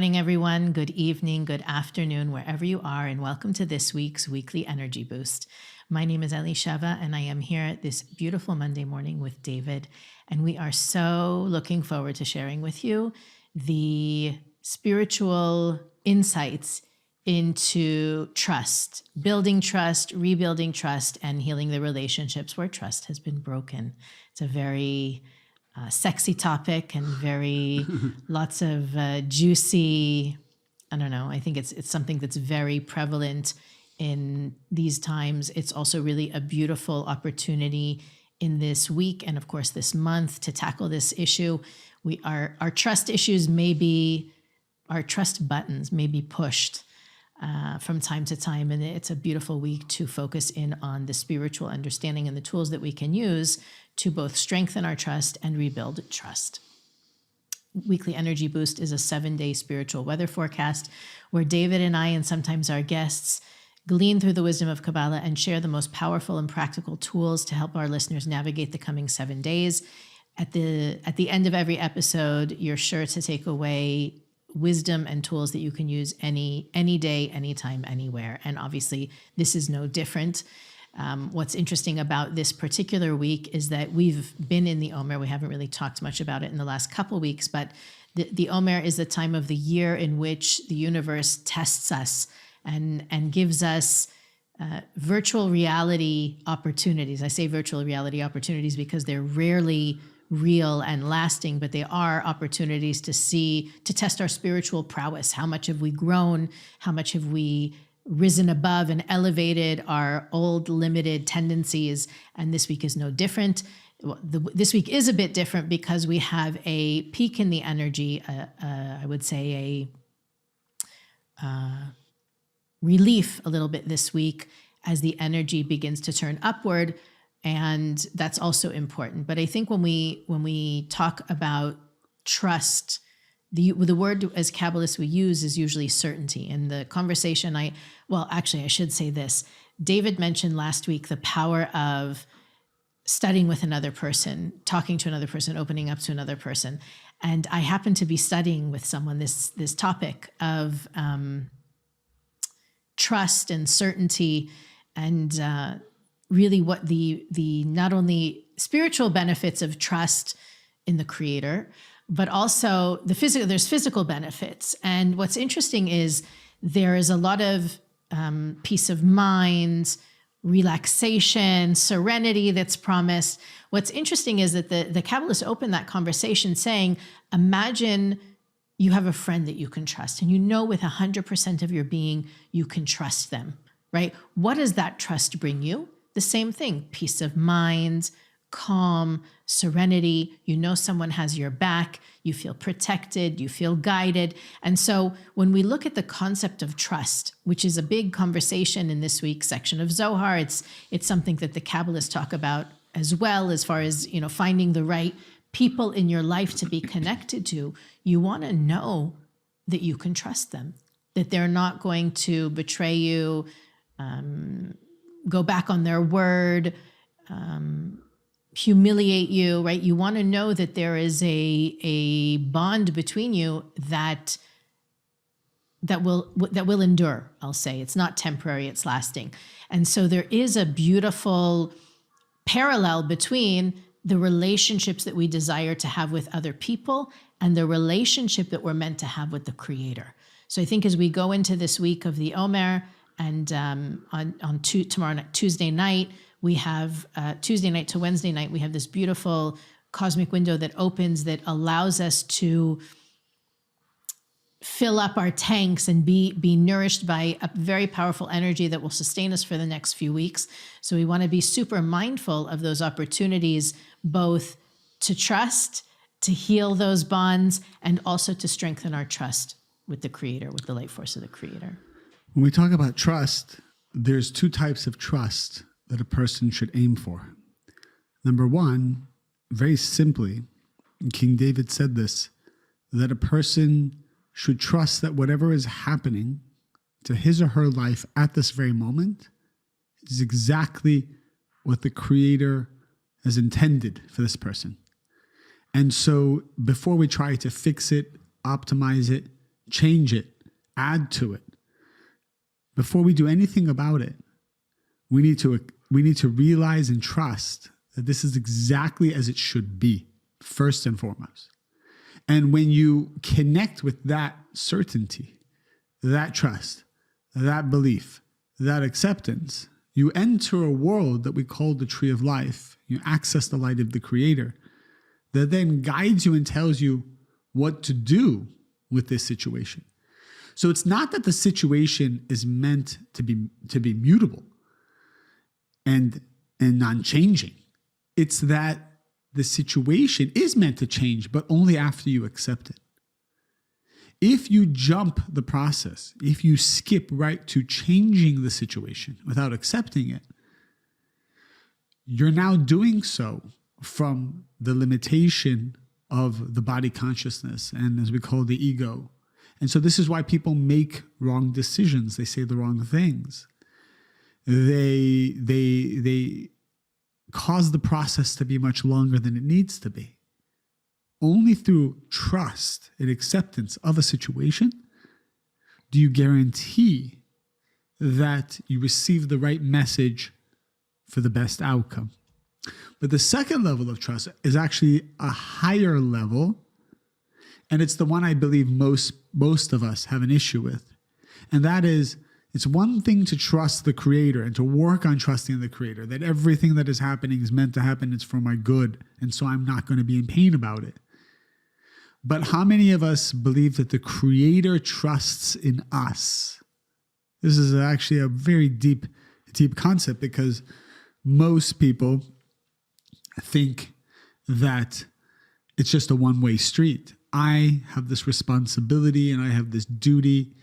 morning, everyone. Good evening, good afternoon, wherever you are, and welcome to this week's Weekly Energy Boost. My name is Elisheva, and I am here this beautiful Monday morning with David, and we are so looking forward to sharing with you the spiritual insights into trust, building trust, rebuilding trust, and healing the relationships where trust has been broken. It's a very sexy topic and very lots of juicy, I don't know, I think it's something that's very prevalent in these times. It's also really a beautiful opportunity in this week and of course this month to tackle this issue. Our trust issues our trust buttons may be pushed from time to time, and it's a beautiful week to focus in on the spiritual understanding and the tools that we can use to both strengthen our trust and rebuild trust. Weekly Energy Boost is a 7-day spiritual weather forecast where David and I, and sometimes our guests, glean through the wisdom of Kabbalah and share the most powerful and practical tools to help our listeners navigate the coming 7 days. At the end of every episode, you're sure to take away wisdom and tools that you can use any day, anytime, anywhere. And obviously, this is no different. What's interesting about this particular week is that we've been in the Omer. We haven't really talked much about it in the last couple of weeks, but the Omer is the time of the year in which the universe tests us and gives us virtual reality opportunities. I say virtual reality opportunities because they're rarely real and lasting, but they are opportunities to test our spiritual prowess. How much have we grown? How much have we risen above and elevated our old limited tendencies? And this week is no different. This week is a bit different because we have a peak in the energy, I would say a relief a little bit this week as the energy begins to turn upward. And that's also important. But I think when we talk about trust, the word as Kabbalists we use is usually certainty. In the conversation, I should say this. David mentioned last week the power of studying with another person, talking to another person, opening up to another person. And I happen to be studying with someone this topic of trust and certainty, and really what the not only spiritual benefits of trust in the Creator, but also there's physical benefits. And what's interesting is there is a lot of peace of mind, relaxation, serenity that's promised. What's interesting is that the Kabbalists open that conversation saying, imagine you have a friend that you can trust, and you know with 100% of your being you can trust them, right? What does that trust bring you? The same thing, peace of mind, calm, serenity. You know someone has your back, you feel protected, you feel guided. And so when we look at the concept of trust, which is a big conversation in this week's section of Zohar, it's something that the Kabbalists talk about as well, as far as, finding the right people in your life to be connected to. You want to know that you can trust them, that they're not going to betray you, go back on their word, humiliate you, right? You want to know that there is a bond between you that will endure. I'll say it's not temporary; it's lasting. And so there is a beautiful parallel between the relationships that we desire to have with other people and the relationship that we're meant to have with the Creator. So I think as we go into this week of the Omer, and tomorrow night, Tuesday night, we have Tuesday night to Wednesday night, we have this beautiful cosmic window that opens that allows us to fill up our tanks and be nourished by a very powerful energy that will sustain us for the next few weeks. So we want to be super mindful of those opportunities, both to trust, to heal those bonds, and also to strengthen our trust with the Creator, with the light force of the Creator. When we talk about trust, there's two types of trust that a person should aim for. Number one, very simply, King David said this, that a person should trust that whatever is happening to his or her life at this very moment is exactly what the Creator has intended for this person. And so before we try to fix it, optimize it, change it, add to it. Before we do anything about it, we need to realize and trust that this is exactly as it should be, first and foremost. And when you connect with that certainty, that trust, that belief, that acceptance, you enter a world that we call the tree of life. You access the light of the Creator that then guides you and tells you what to do with this situation. So it's not that the situation is meant to be mutable and non-changing. It's that the situation is meant to change, but only after you accept it. If you jump the process, if you skip right to changing the situation without accepting it, you're now doing so from the limitation of the body consciousness and, as we call, the ego. And so this is why people make wrong decisions. They say the wrong things. They cause the process to be much longer than it needs to be. Only through trust and acceptance of a situation do you guarantee that you receive the right message for the best outcome. But the second level of trust is actually a higher level, and it's the one I believe most of us have an issue with. And that is, it's one thing to trust the Creator and to work on trusting the Creator, that everything that is happening is meant to happen, it's for my good, and so I'm not going to be in pain about it. But how many of us believe that the Creator trusts in us? This is actually a very deep concept, because most people think that it's just a one-way street. I have this responsibility and I have this duty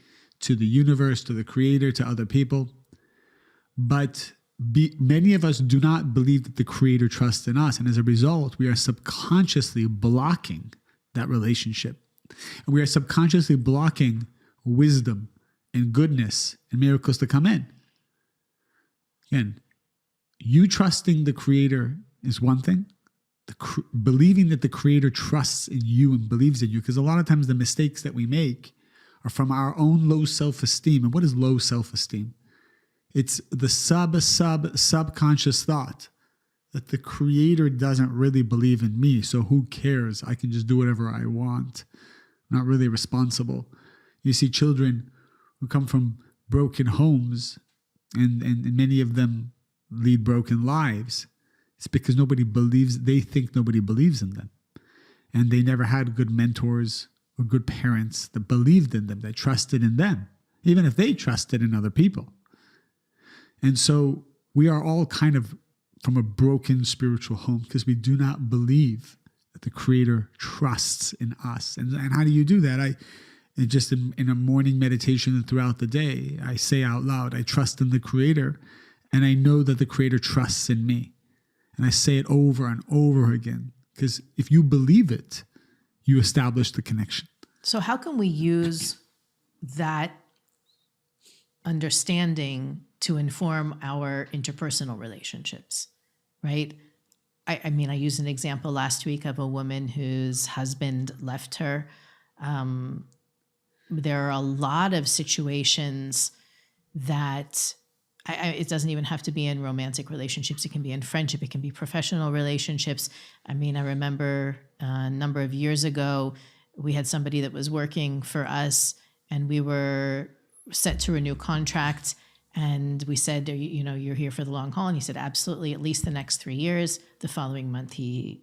to the universe, to the Creator, to other people. But many of us do not believe that the Creator trusts in us. And as a result, we are subconsciously blocking that relationship. And we are subconsciously blocking wisdom and goodness and miracles to come in. Again, you trusting the Creator is one thing. Believing that the Creator trusts in you and believes in you, because a lot of times the mistakes that we make are from our own low self-esteem. And what is low self-esteem? It's the subconscious thought that the Creator doesn't really believe in me, so who cares? I can just do whatever I want. I'm not really responsible. You see children who come from broken homes, and many of them lead broken lives. It's because they think nobody believes in them. And they never had good mentors or good parents that believed in them, that trusted in them, even if they trusted in other people. And so we are all kind of from a broken spiritual home because we do not believe that the Creator trusts in us. And how do you do that? Just in a morning meditation and throughout the day, I say out loud, I trust in the Creator, and I know that the Creator trusts in me. And I say it over and over again, because if you believe it, you establish the connection. So how can we use that understanding to inform our interpersonal relationships, right? I mean, I used an example last week of a woman whose husband left her. There are a lot of situations that it doesn't even have to be in romantic relationships. It can be in friendship. It can be professional relationships. I mean, I remember a number of years ago, we had somebody that was working for us, and we were set to renew contract. And we said, you're here for the long haul. And he said, absolutely, at least the next 3 years. The following month, he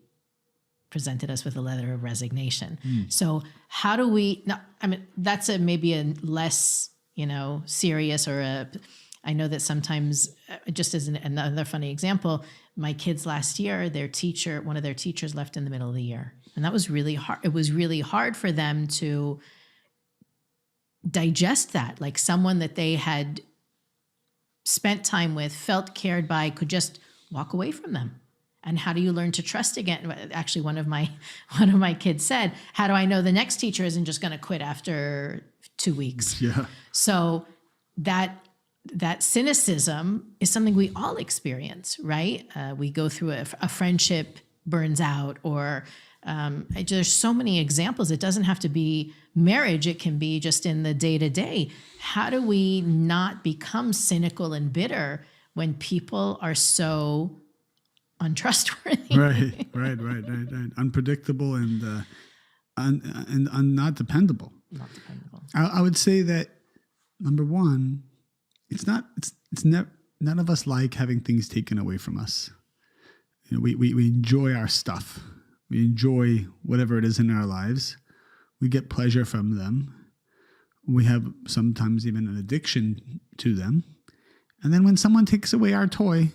presented us with a letter of resignation. So how do we, now, I mean, that's maybe a less, serious or I know that sometimes, just as another funny example, my kids last year, one of their teachers left in the middle of the year. And that was really hard. It was really hard for them to digest that. Like someone that they had spent time with, felt cared by, could just walk away from them. And how do you learn to trust again? Actually, one of my kids said, how do I know the next teacher isn't just going to quit after 2 weeks? Yeah. So that cynicism is something we all experience, right? We go through a friendship burns out, or There's so many examples. It doesn't have to be marriage. It can be just in the day-to-day. How do we not become cynical and bitter when people are so untrustworthy? Right. Unpredictable and not dependable. Not dependable. I would say that, number one, none of us like having things taken away from us. You know, we enjoy our stuff. We enjoy whatever it is in our lives. We get pleasure from them. We have sometimes even an addiction to them. And then when someone takes away our toy,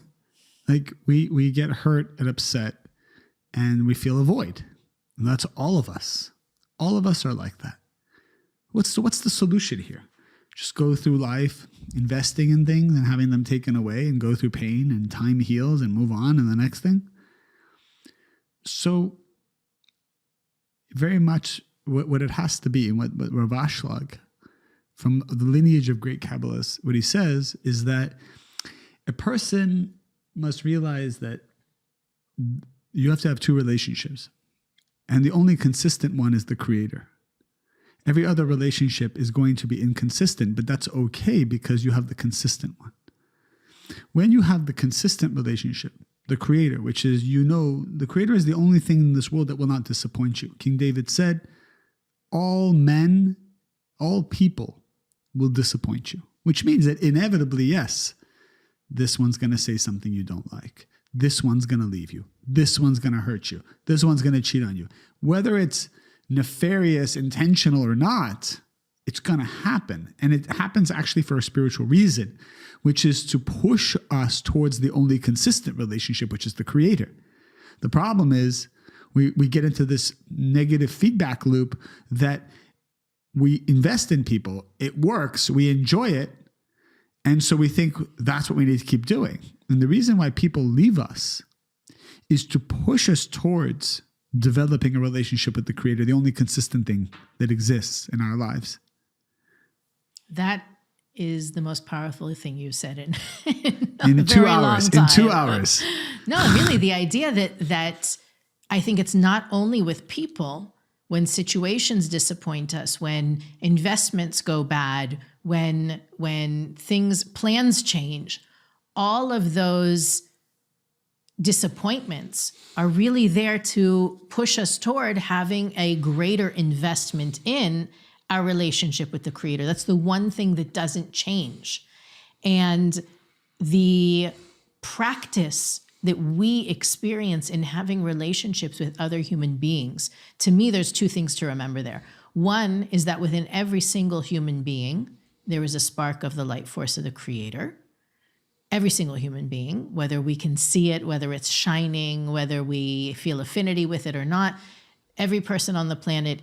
like we get hurt and upset and we feel a void. And that's all of us. All of us are like that. What's the solution here? Just go through life investing in things and having them taken away and go through pain and time heals and move on and the next thing? So very much what it has to be, and what Rav Ashlag, from the lineage of great Kabbalists, what he says is that a person must realize that you have to have two relationships. And the only consistent one is the Creator. Every other relationship is going to be inconsistent, but that's okay because you have the consistent one. When you have the consistent relationship, the Creator, which is, the Creator is the only thing in this world that will not disappoint you. King David said, all men, all people will disappoint you, which means that inevitably, yes, this one's going to say something you don't like. This one's going to leave you. This one's going to hurt you. This one's going to cheat on you. Whether it's nefarious, intentional or not, it's going to happen. And it happens actually for a spiritual reason, which is to push us towards the only consistent relationship, which is the Creator. The problem is we get into this negative feedback loop that we invest in people. It works. We enjoy it. And so we think that's what we need to keep doing. And the reason why people leave us is to push us towards developing a relationship with the Creator, the only consistent thing that exists in our lives. That is the most powerful thing you said in 2 hours. In 2 hours. No, really, the idea that I think it's not only with people, when situations disappoint us, when investments go bad, when plans change, all of those disappointments are really there to push us toward having a greater investment in our relationship with the Creator. That's the one thing that doesn't change. And the practice that we experience in having relationships with other human beings, to me, there's two things to remember there. One is that within every single human being, there is a spark of the light force of the Creator. Every single human being, whether we can see it, whether it's shining, whether we feel affinity with it or not, every person on the planet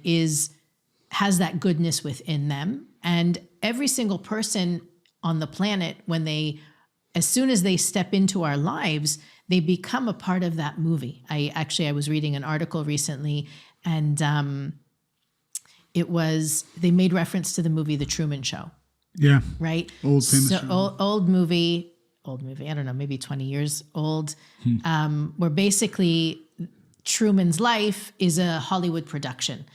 has that goodness within them. And every single person on the planet, as soon as they step into our lives, they become a part of that movie. I was reading an article recently, and they made reference to the movie The Truman Show. Yeah. Right? Old famous old movie, I don't know, maybe 20 years old, where basically Truman's life is a Hollywood production.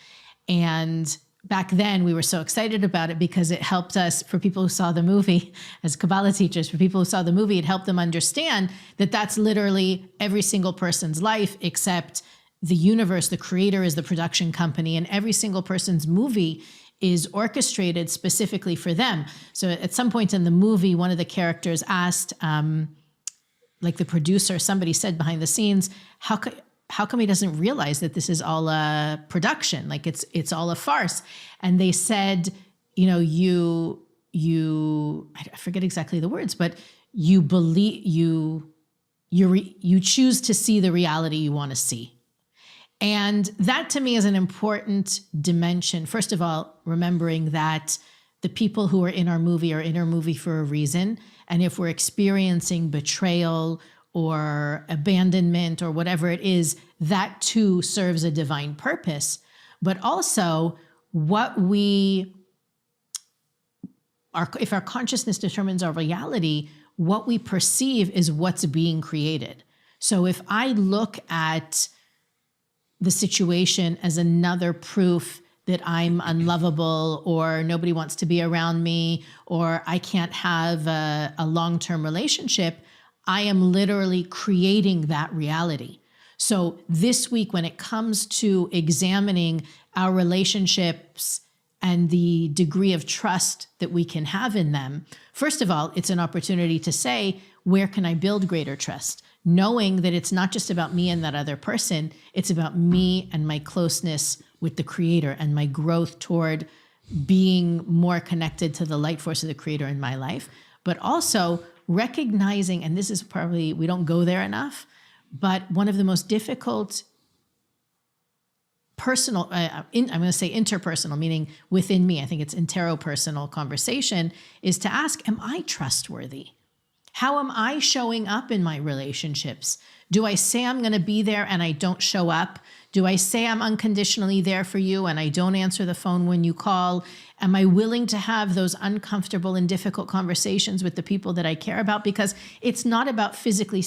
And back then we were so excited about it because it helped us, for people who saw the movie, as Kabbalah teachers, for people who saw the movie, it helped them understand that that's literally every single person's life, except the universe, the Creator is the production company, and every single person's movie is orchestrated specifically for them. So at some point in the movie, one of the characters asked, like the producer, somebody said behind the scenes, how come he doesn't realize that this is all a production? Like it's all a farce. And they said, I forget exactly the words, but you believe, you choose to see the reality you want to see. And that to me is an important dimension. First of all, remembering that the people who are in our movie for a reason. And if we're experiencing betrayal or abandonment or whatever it is, that too serves a divine purpose. But also if our consciousness determines our reality, what we perceive is what's being created. So if I look at the situation as another proof that I'm unlovable, or nobody wants to be around me, or I can't have a long-term relationship, I am literally creating that reality. So this week, when it comes to examining our relationships and the degree of trust that we can have in them, first of all, it's an opportunity to say, where can I build greater trust? Knowing that it's not just about me and that other person, it's about me and my closeness with the Creator and my growth toward being more connected to the light force of the Creator in my life. But also recognizing, and this is probably, we don't go there enough, but one of the most difficult personal, I'm going to say interpersonal, meaning within me, I think it's interopersonal conversation, is to ask, am I trustworthy? How am I showing up in my relationships? Do I say I'm going to be there and I don't show up? Do I say I'm unconditionally there for you and I don't answer the phone when you call? Am I willing to have those uncomfortable and difficult conversations with the people that I care about? Because it's not about physically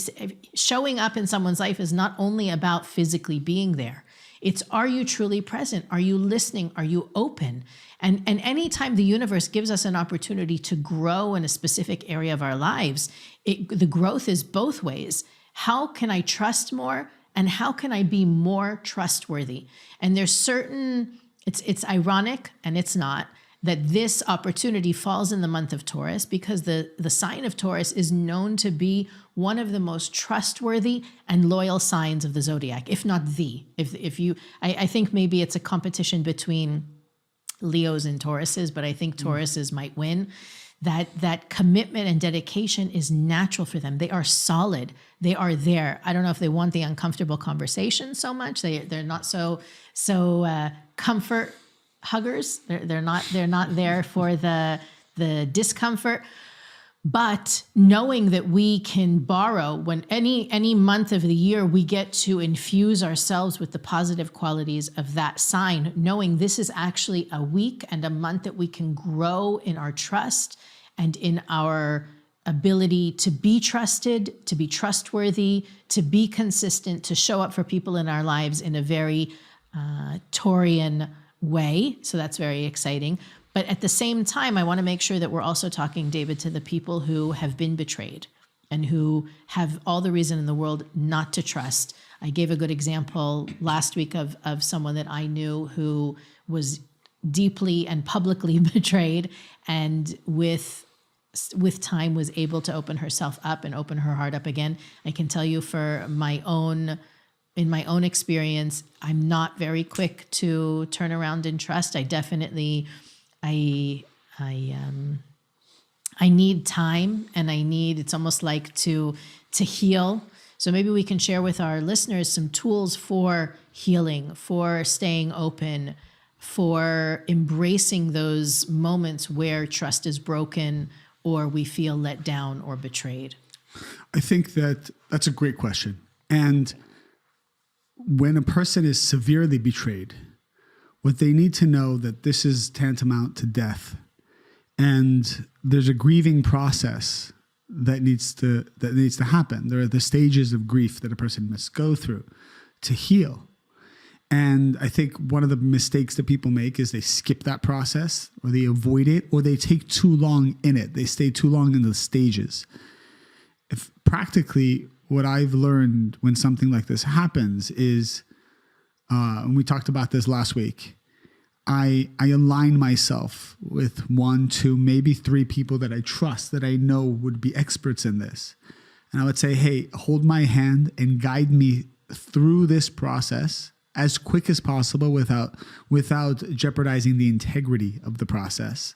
showing up in someone's life is not only about physically being there. It's, are you truly present? Are you listening? Are you open? And anytime the universe gives us an opportunity to grow in a specific area of our lives, the growth is both ways. How can I trust more? And how can I be more trustworthy? And there's certain, it's ironic, and it's not, that this opportunity falls in the month of Taurus, because the sign of Taurus is known to be one of the most trustworthy and loyal signs of the zodiac, if not the. I think maybe it's a competition between Leos and Tauruses, but I think Tauruses might win. That commitment and dedication is natural for them. They are solid. They are there. I don't know if they want the uncomfortable conversation so much. They're not so comfort huggers. They're not there for the discomfort. But knowing that we can borrow, when any month of the year, we get to infuse ourselves with the positive qualities of that sign, knowing this is actually a week and a month that we can grow in our trust and in our ability to be trusted, to be trustworthy, to be consistent, to show up for people in our lives in a very Taurian way. So that's very exciting. But at the same time, I want to make sure that we're also talking, David, to the people who have been betrayed and who have all the reason in the world not to trust. I gave a good example last week of someone that I knew who was deeply and publicly betrayed, and with time was able to open herself up and open her heart up again. I can tell you in my own experience, I'm not very quick to turn around and trust. I definitely, I need time, and it's almost like to heal. So maybe we can share with our listeners some tools for healing, for staying open, for embracing those moments where trust is broken or we feel let down or betrayed. I think that's a great question. And when a person is severely betrayed, what they need to know that this is tantamount to death, and there's a grieving process that needs to happen. There are the stages of grief that a person must go through to heal. And I think one of the mistakes that people make is they skip that process, or they avoid it, or they take too long in it. They stay too long in the stages. If practically what I've learned when something like this happens is, and we talked about this last week, I align myself with 1, 2, maybe 3 people that I trust, that I know would be experts in this. And I would say, hey, hold my hand and guide me through this process as quick as possible without jeopardizing the integrity of the process.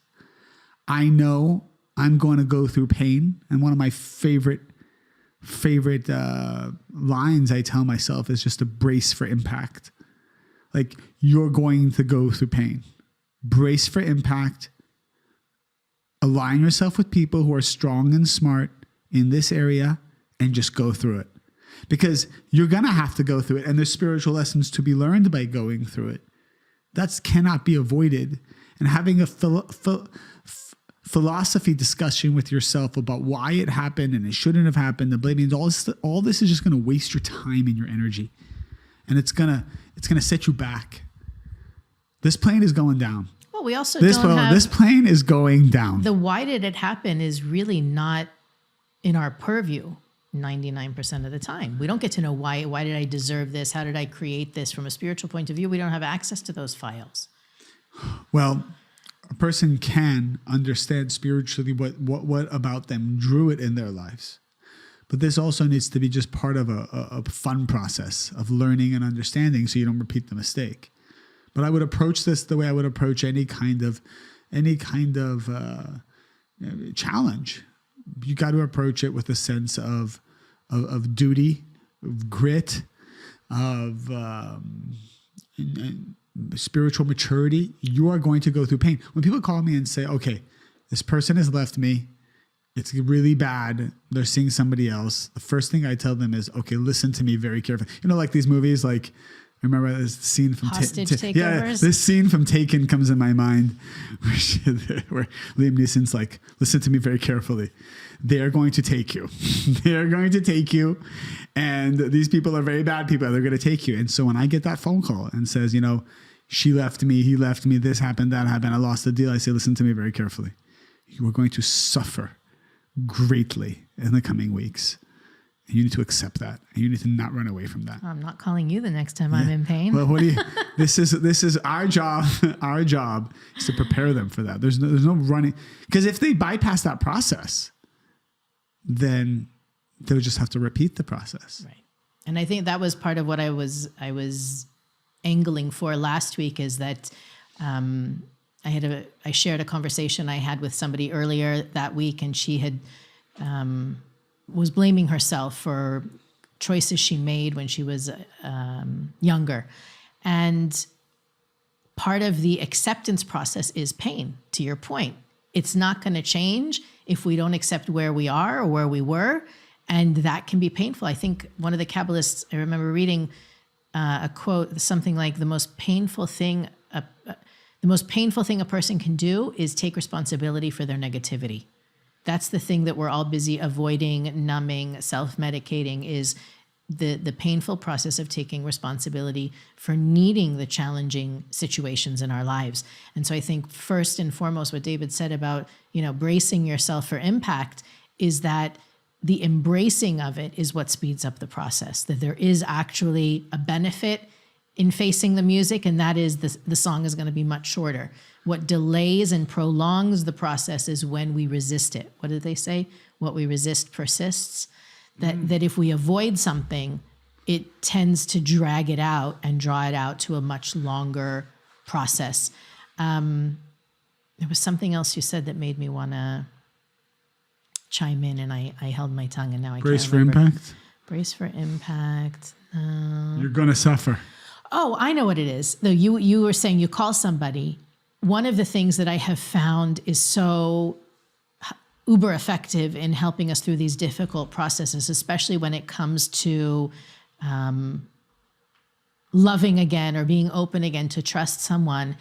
I know I'm going to go through pain. And one of my favorite lines I tell myself is just to brace for impact. Like, you're going to go through pain. Brace for impact. Align yourself with people who are strong and smart in this area, and just go through it. Because you're going to have to go through it, and there's spiritual lessons to be learned by going through it. That cannot be avoided. And having a philosophy discussion with yourself about why it happened and it shouldn't have happened, the blaming, all this is just going to waste your time and your energy. and it's gonna set you back. This plane is going down. Well, we also This don't have this plane is going down. the why did it happen is really not in our purview 99% of the time. We don't get to know why did I deserve this? How did I create this? From a spiritual point of view, we don't have access to those files. Well, a person can understand spiritually what about them drew it in their lives. But this also needs to be just part of a fun process of learning and understanding so you don't repeat the mistake. But I would approach this the way I would approach any kind of challenge. You got to approach it with a sense of duty, of grit, of spiritual maturity. You are going to go through pain. When people call me and say, okay, this person has left me, it's really bad, they're seeing somebody else, the first thing I tell them is, okay, listen to me very carefully. You know, like these movies, like I remember this scene from Hostage takeovers. Yeah, this scene from Taken comes in my mind where Liam Neeson's like, listen to me very carefully. They are going to take you. They are going to take you. And these people are very bad people. They're going to take you. And so when I get that phone call and says, you know, she left me, he left me, this happened, that happened, I lost the deal, I say, listen to me very carefully. You are going to suffer greatly in the coming weeks. And you need to accept that. And you need to not run away from that. I'm not calling you the next time I'm in pain. Well, what do you? This is our job. Our job is to prepare them for that. There's no running, because if they bypass that process, then they'll just have to repeat the process. Right. And I think that was part of what I was angling for last week, is that I shared a conversation I had with somebody earlier that week, and she had was blaming herself for choices she made when she was younger. And part of the acceptance process is pain, to your point. It's not going to change if we don't accept where we are or where we were. And that can be painful. I think one of the Kabbalists, I remember reading a quote, something like the most painful thing a person can do is take responsibility for their negativity. That's the thing that we're all busy avoiding, numbing, self-medicating, is the painful process of taking responsibility for needing the challenging situations in our lives. And so I think first and foremost, what David said about, you know, bracing yourself for impact, is that the embracing of it is what speeds up the process, that there is actually a benefit in facing the music, and that is the song is going to be much shorter. What delays and prolongs the process is when we resist it. What did they say? What we resist persists. That if we avoid something, it tends to drag it out and draw it out to a much longer process. There was something else you said that made me want to chime in, and I held my tongue, and now I Brace can't for remember. impact. Brace for impact. You're going to suffer. Oh, I know what it is. Though you were saying you call somebody. One of the things that I have found is so uber effective in helping us through these difficult processes, especially when it comes to loving again or being open again to trust someone,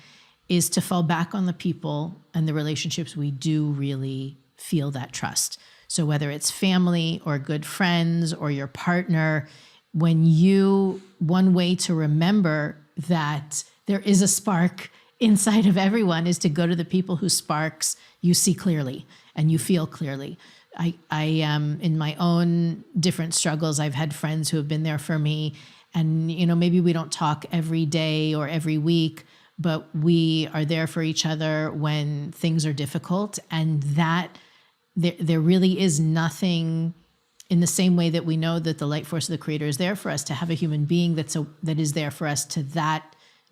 is to fall back on the people and the relationships we do really feel that trust. So whether it's family or good friends or your partner, one way to remember that there is a spark inside of everyone is to go to the people whose sparks you see clearly and you feel clearly. I in my own different struggles, I've had friends who have been there for me, and you know, maybe we don't talk every day or every week, but we are there for each other when things are difficult, and that there really is nothing. In the same way that we know that the Lightforce of the Creator is there for us, to have a human being that is there for us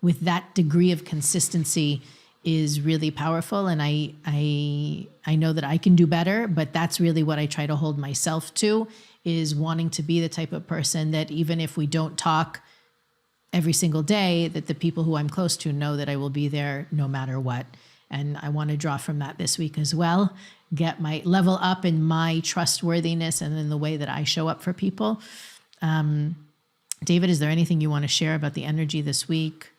with that degree of consistency is really powerful. And I know that I can do better, but that's really what I try to hold myself to, is wanting to be the type of person that even if we don't talk every single day, that the people who I'm close to know that I will be there no matter what. And I want to draw from that this week as well. Get my level up in my trustworthiness and in the way that I show up for people. David, is there anything you want to share about the energy this week?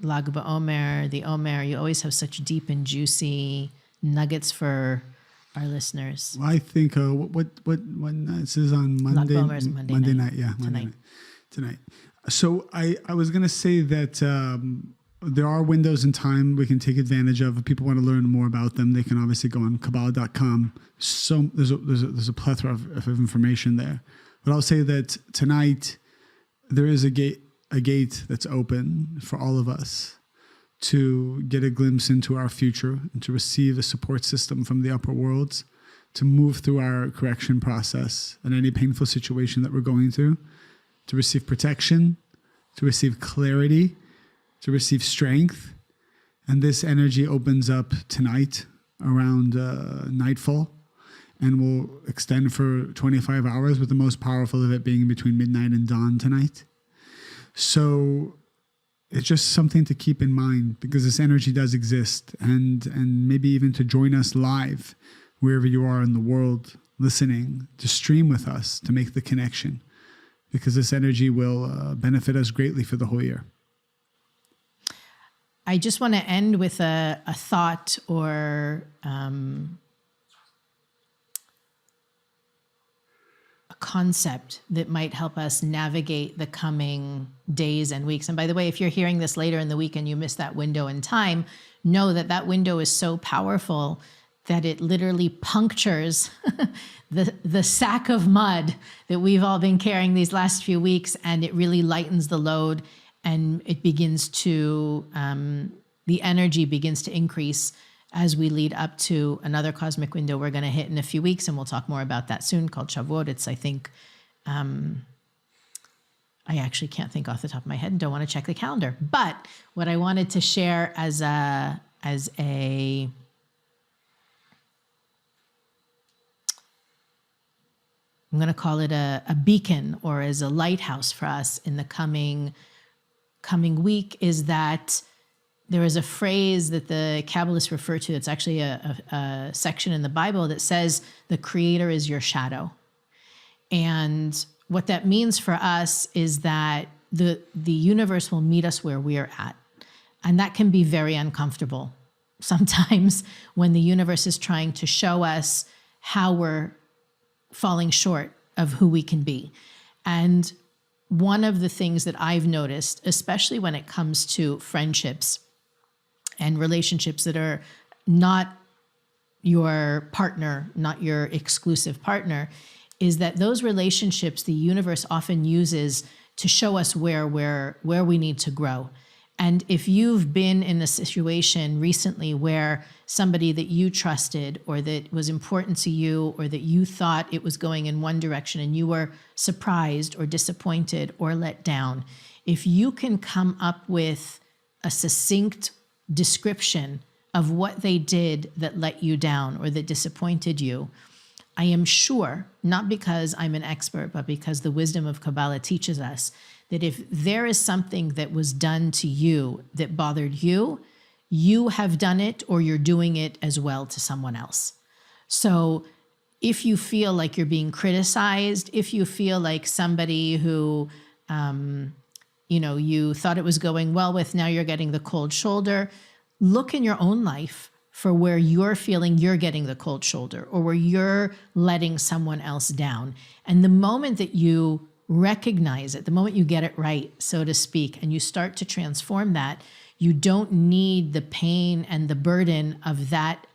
Lag BaOmer, the Omer, you always have such deep and juicy nuggets for our listeners. Well, I think when this is on Monday. Lag BaOmer is Monday night. Yeah, Monday night. Tonight. So I was going to say that there are windows in time we can take advantage of. If people want to learn more about them, they can obviously go on Kabbalah.com. So there's a plethora of information there. But I'll say that tonight there is a gate that's open for all of us to get a glimpse into our future and to receive a support system from the upper worlds to move through our correction process and any painful situation that we're going through, to receive protection, to receive clarity, to receive strength. And this energy opens up tonight around nightfall and will extend for 25 hours, with the most powerful of it being between midnight and dawn tonight. So it's just something to keep in mind, because this energy does exist, and maybe even to join us live wherever you are in the world listening, to stream with us, to make the connection, because this energy will benefit us greatly for the whole year. I just want to end with a thought or a concept that might help us navigate the coming days and weeks. And by the way, if you're hearing this later in the week and you missed that window in time, know that that window is so powerful that it literally punctures the sack of mud that we've all been carrying these last few weeks, and it really lightens the load, and it begins to, the energy begins to increase as we lead up to another cosmic window we're going to hit in a few weeks, and we'll talk more about that soon, called Shavuot. It's, I think, I actually can't think off the top of my head and don't want to check the calendar. But what I wanted to share as a I'm going to call it a beacon, or as a lighthouse for us in the coming week, is that there is a phrase that the Kabbalists refer to. It's actually a section in the Bible that says the Creator is your shadow. And what that means for us is that the universe will meet us where we are at. And that can be very uncomfortable sometimes, when the universe is trying to show us how we're falling short of who we can be. And one of the things that I've noticed, especially when it comes to friendships and relationships that are not your partner, not your exclusive partner, is that those relationships the universe often uses to show us where we need to grow. And if you've been in a situation recently where somebody that you trusted, or that was important to you, or that you thought it was going in one direction and you were surprised or disappointed or let down, if you can come up with a succinct description of what they did that let you down or that disappointed you, I am sure, not because I'm an expert, but because the wisdom of Kabbalah teaches us that if there is something that was done to you that bothered you, you have done it, or you're doing it as well to someone else. So if you feel like you're being criticized, if you feel like somebody who, you thought it was going well with, now you're getting the cold shoulder, look in your own life for where you're feeling you're getting the cold shoulder, or where you're letting someone else down. And the moment that you recognize it, the moment you get it right, so to speak, and you start to transform that, you don't need the pain and the burden of that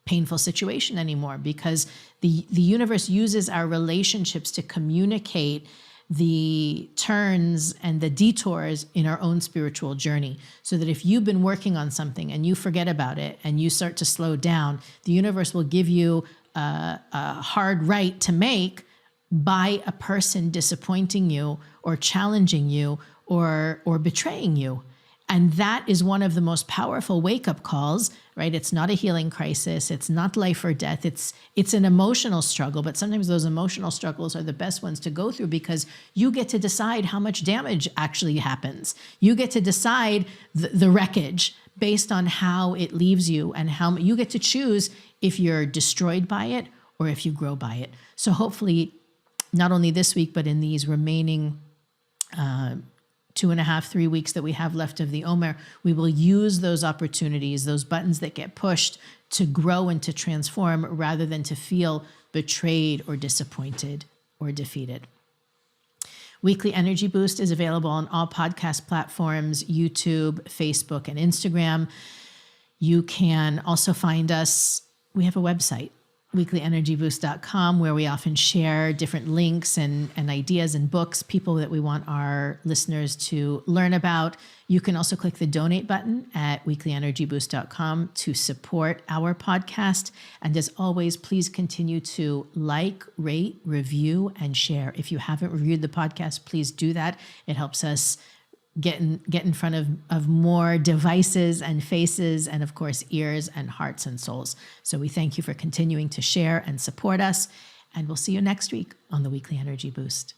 painful situation anymore, because the universe uses our relationships to communicate the turns and the detours in our own spiritual journey. So that if you've been working on something and you forget about it and you start to slow down, the universe will give you a hard right to make by a person disappointing you or challenging you or betraying you. And that is one of the most powerful wake-up calls, right? It's not a healing crisis. It's not life or death. It's an emotional struggle, but sometimes those emotional struggles are the best ones to go through, because you get to decide how much damage actually happens. You get to decide the wreckage based on how it leaves you, and how you get to choose if you're destroyed by it or if you grow by it. So hopefully, not only this week, but in these remaining 2.5, 3 weeks that we have left of the Omer, we will use those opportunities, those buttons that get pushed, to grow and to transform, rather than to feel betrayed or disappointed or defeated. Weekly Energy Boost is available on all podcast platforms, YouTube, Facebook, and Instagram. You can also find us. We have a website, weeklyenergyboost.com, where we often share different links and ideas and books, people that we want our listeners to learn about. You can also click the donate button at weeklyenergyboost.com to support our podcast. And as always, please continue to like, rate, review, and share. If you haven't reviewed the podcast, please do that. It helps us get in front of more devices and faces and, of course, ears and hearts and souls. So we thank you for continuing to share and support us. And we'll see you next week on the Weekly Energy Boost.